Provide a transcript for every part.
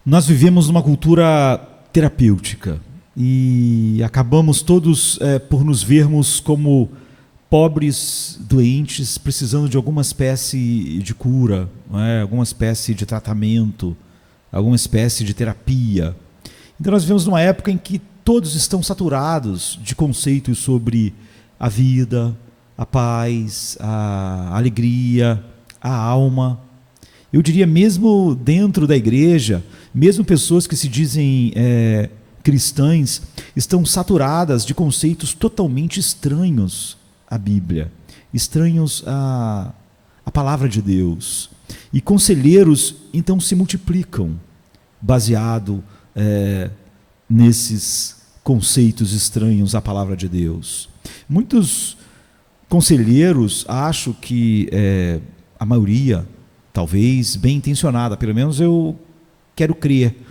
Nós vivemos numa cultura terapêutica e acabamos todos por nos vermos como pobres, doentes, precisando de alguma espécie de cura, não é? Alguma espécie de tratamento, alguma espécie de terapia. Então nós vivemos numa época em que todos estão saturados de conceitos sobre a vida, a paz, a alegria, a alma. Eu diria, mesmo dentro da igreja, mesmo pessoas que se dizem cristãs, estão saturadas de conceitos totalmente estranhos à Bíblia, estranhos à palavra de Deus. E conselheiros, então, se multiplicam, baseado nesses conceitos estranhos à palavra de Deus. Muitos conselheiros, acho que a maioria, talvez bem intencionada, pelo menos eu quero crer,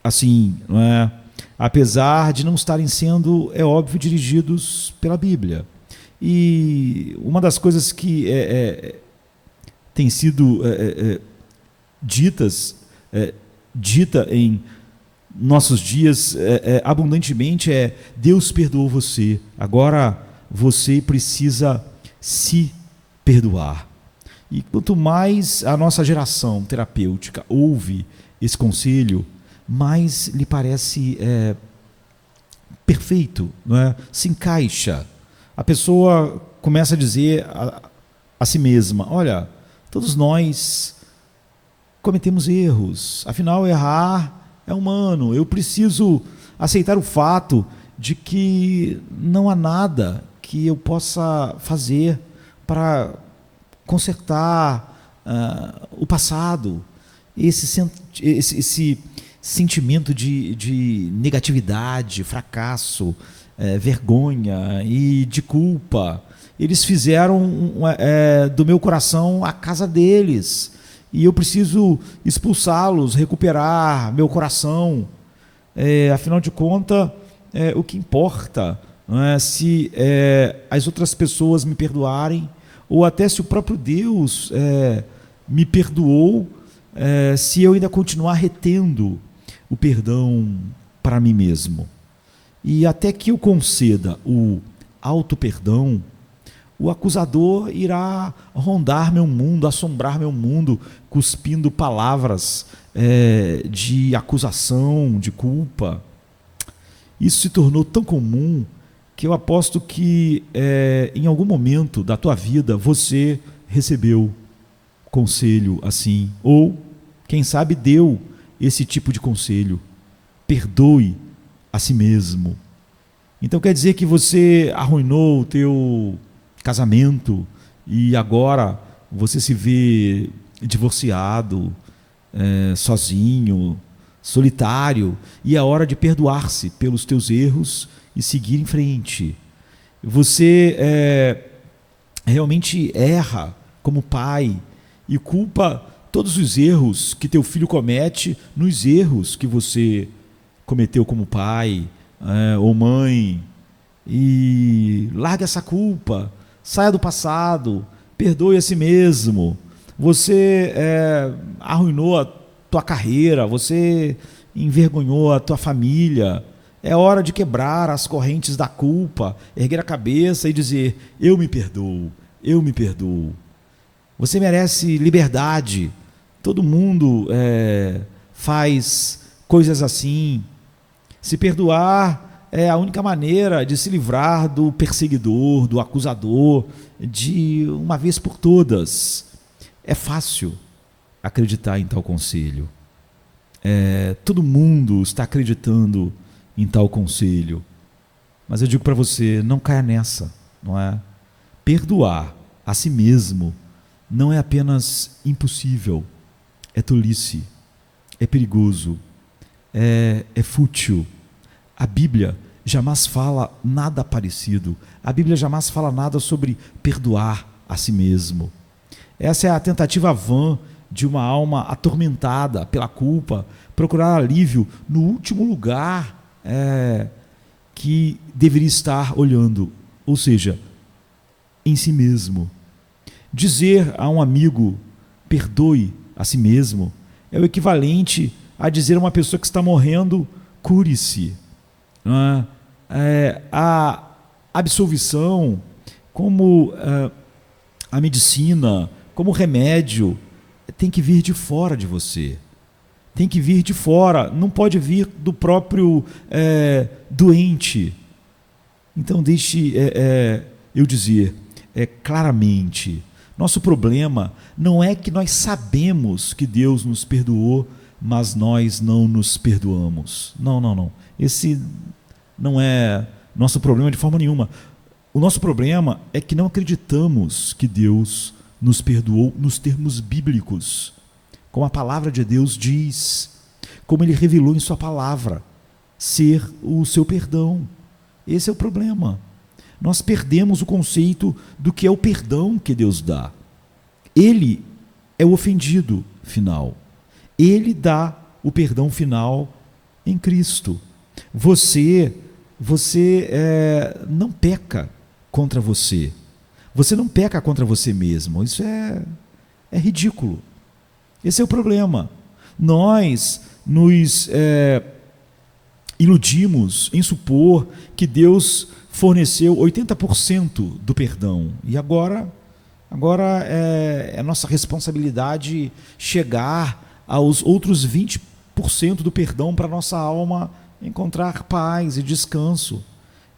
assim, não é? Apesar de não estarem sendo, é óbvio, dirigidos pela Bíblia. E uma das coisas que tem sido dita em nossos dias abundantemente Deus perdoou você, agora você precisa se perdoar. E quanto mais a nossa geração terapêutica ouve esse conselho, mais lhe parece perfeito, não é? Se encaixa. A pessoa começa a dizer a si mesma: olha, todos nós cometemos erros, afinal errar é humano, eu preciso aceitar o fato de que não há nada que eu possa fazer para consertar o passado, esse sentimento de negatividade, fracasso, vergonha e de culpa. Eles fizeram do meu coração a casa deles e eu preciso expulsá-los, recuperar meu coração. Afinal de contas, o que importa não é se as outras pessoas me perdoarem, ou até se o próprio Deus me perdoou, se eu ainda continuar retendo o perdão para mim mesmo. E até que eu conceda o auto-perdão, o acusador irá rondar meu mundo, assombrar meu mundo, cuspindo palavras de acusação, de culpa. Isso se tornou tão comum que eu aposto que em algum momento da tua vida você recebeu conselho assim, ou quem sabe deu esse tipo de conselho: perdoe a si mesmo. Então quer dizer que você arruinou o teu casamento e agora você se vê divorciado, sozinho, solitário, e é hora de perdoar-se pelos teus erros e seguir em frente. Você realmente erra como pai e culpa todos os erros que teu filho comete nos erros que você cometeu como pai ou mãe, e larga essa culpa, saia do passado, perdoe a si mesmo. Você arruinou a tua carreira, você envergonhou a tua família. É hora de quebrar as correntes da culpa, erguer a cabeça e dizer: eu me perdoo, eu me perdoo. Você merece liberdade. Todo mundo faz coisas assim. Se perdoar é a única maneira de se livrar do perseguidor, do acusador, de uma vez por todas. É fácil acreditar em tal conselho. Todo mundo está acreditando em tal conselho. Mas eu digo para você, não caia nessa, não é? Perdoar a si mesmo não é apenas impossível, é tolice, é perigoso, é fútil. A Bíblia jamais fala nada parecido. A Bíblia jamais fala nada sobre perdoar a si mesmo. Essa é a tentativa vã de uma alma atormentada pela culpa procurar alívio no último lugar que deveria estar olhando, ou seja, em si mesmo. Dizer a um amigo: perdoe a si mesmo, é o equivalente a dizer a uma pessoa que está morrendo: cure-se. A absolvição, como a medicina, como remédio, tem que vir de fora de você. Tem que vir de fora, não pode vir do próprio doente. Então, deixe eu dizer claramente, nosso problema não é que nós sabemos que Deus nos perdoou, mas nós não nos perdoamos. Não. Esse não é nosso problema de forma nenhuma. O nosso problema é que não acreditamos que Deus nos perdoou nos termos bíblicos, como a palavra de Deus diz, como Ele revelou em sua palavra, ser o seu perdão. Esse é o problema. Nós perdemos o conceito do que é o perdão que Deus dá. Ele é o ofendido final. Ele dá o perdão final em Cristo. Você não peca contra você. Você não peca contra você mesmo. Isso é ridículo. Esse é o problema. Nós nos iludimos em supor que Deus forneceu 80% do perdão. E agora é nossa responsabilidade chegar aos outros 20% do perdão para nossa alma encontrar paz e descanso,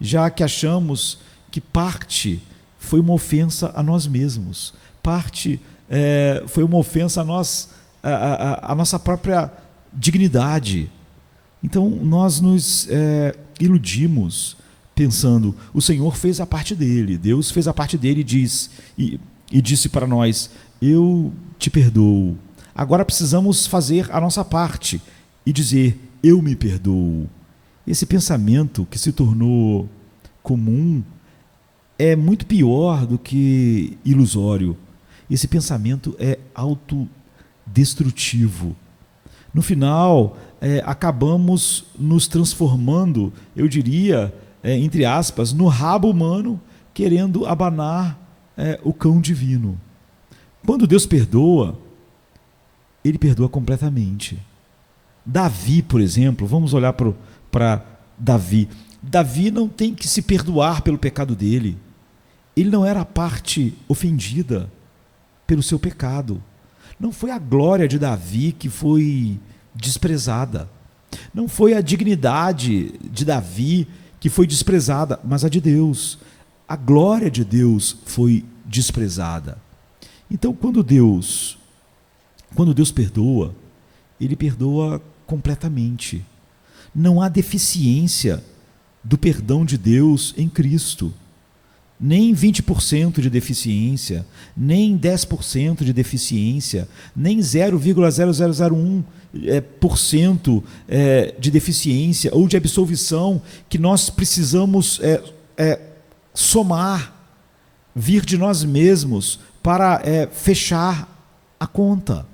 já que achamos que parte foi uma ofensa a nós mesmos, parte foi uma ofensa a nossa própria dignidade. Então nós nos iludimos pensando: o Senhor fez a parte dele, Deus fez a parte dele e disse para nós: eu te perdoo. Agora precisamos fazer a nossa parte e dizer: eu me perdoo. Esse pensamento que se tornou comum é muito pior do que ilusório. Esse pensamento é autodestrutivo. No final, acabamos nos transformando, eu diria, entre aspas, no rabo humano, querendo abanar o cão divino. Quando Deus perdoa, Ele perdoa completamente. Davi, por exemplo, vamos olhar para Davi. Davi não tem que se perdoar pelo pecado dele. Ele não era a parte ofendida pelo seu pecado. Não foi a glória de Davi que foi desprezada. Não foi a dignidade de Davi que foi desprezada, mas a de Deus. A glória de Deus foi desprezada. Então, quando Deus perdoa, Ele perdoa completamente. Não há deficiência do perdão de Deus em Cristo. Nem 20% de deficiência, nem 10% de deficiência, nem 0,0001% de deficiência ou de absolvição que nós precisamos somar, vir de nós mesmos para fechar a conta.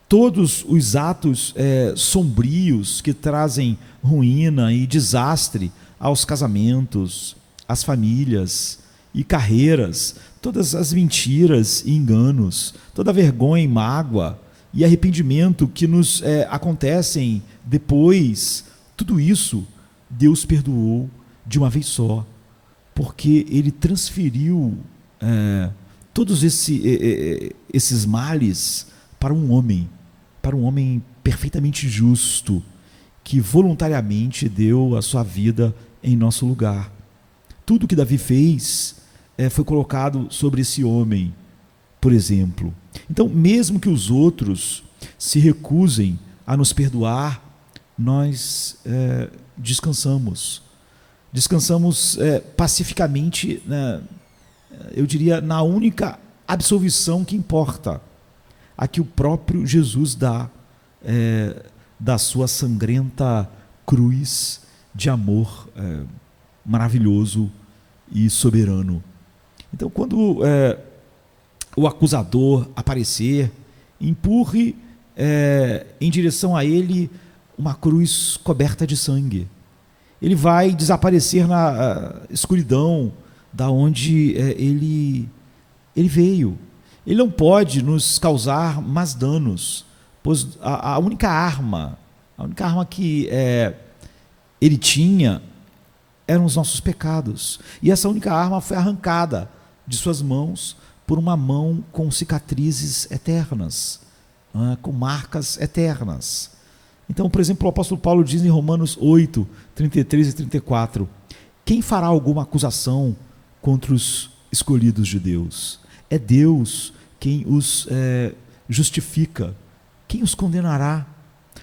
Todos os atos sombrios que trazem ruína e desastre aos casamentos, às famílias e carreiras, todas as mentiras e enganos, toda a vergonha e mágoa e arrependimento que nos acontecem depois, tudo isso Deus perdoou de uma vez só, porque Ele transferiu todos esses males para um homem perfeitamente justo, que voluntariamente deu a sua vida em nosso lugar. Tudo que Davi fez foi colocado sobre esse homem, por exemplo. Então, mesmo que os outros se recusem a nos perdoar, nós descansamos. Descansamos pacificamente, eu diria, na única absolvição que importa, a que o próprio Jesus dá, da sua sangrenta cruz de amor maravilhoso e soberano. Então, quando o acusador aparecer, empurre em direção a ele uma cruz coberta de sangue. Ele vai desaparecer na escuridão da onde ele veio. Ele não pode nos causar mais danos, pois a única arma que ele tinha eram os nossos pecados. E essa única arma foi arrancada de suas mãos por uma mão com cicatrizes eternas, com marcas eternas. Então, por exemplo, o apóstolo Paulo diz em Romanos 8, 33 e 34, quem fará alguma acusação contra os escolhidos de Deus? É Deus quem os justifica. Quem os condenará?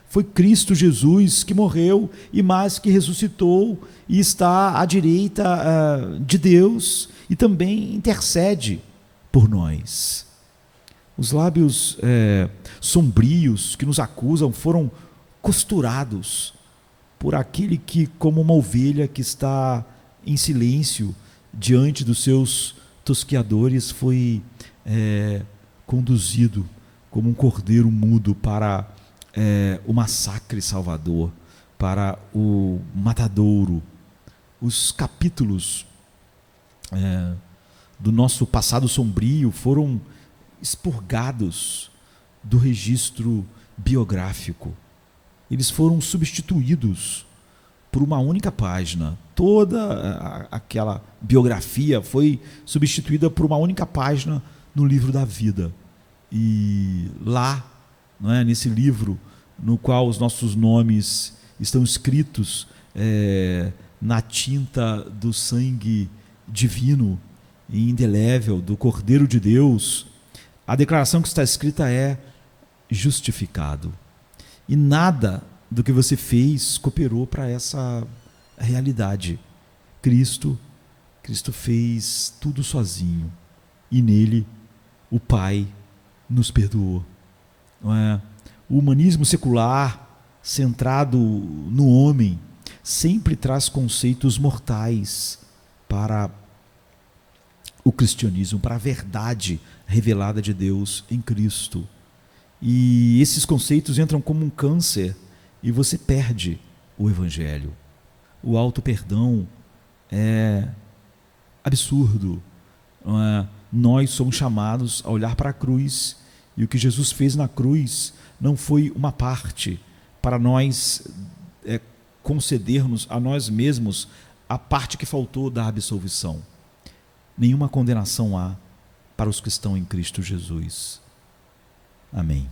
Foi Cristo Jesus que morreu e mais que ressuscitou e está à direita de Deus e também intercede por nós. Os lábios sombrios que nos acusam foram costurados por aquele que, como uma ovelha que está em silêncio diante dos seus tosqueadores, foi conduzido como um cordeiro mudo para o massacre salvador, para o matadouro. Os capítulos do nosso passado sombrio foram expurgados do registro biográfico. Eles foram substituídos por uma única página. Toda aquela biografia foi substituída por uma única página no livro da vida. E lá, nesse livro, no qual os nossos nomes estão escritos na tinta do sangue divino e indelével do Cordeiro de Deus, a declaração que está escrita é justificado. E nada do que você fez cooperou para essa realidade. Cristo fez tudo sozinho e nele o Pai nos perdoou. Não é? O humanismo secular, centrado no homem, sempre traz conceitos mortais para o cristianismo, para a verdade revelada de Deus em Cristo. E esses conceitos entram como um câncer e você perde o Evangelho. O auto-perdão é absurdo. Nós somos chamados a olhar para a cruz, e o que Jesus fez na cruz não foi uma parte para nós concedermos a nós mesmos a parte que faltou da absolvição. Nenhuma condenação há para os que estão em Cristo Jesus. Amém.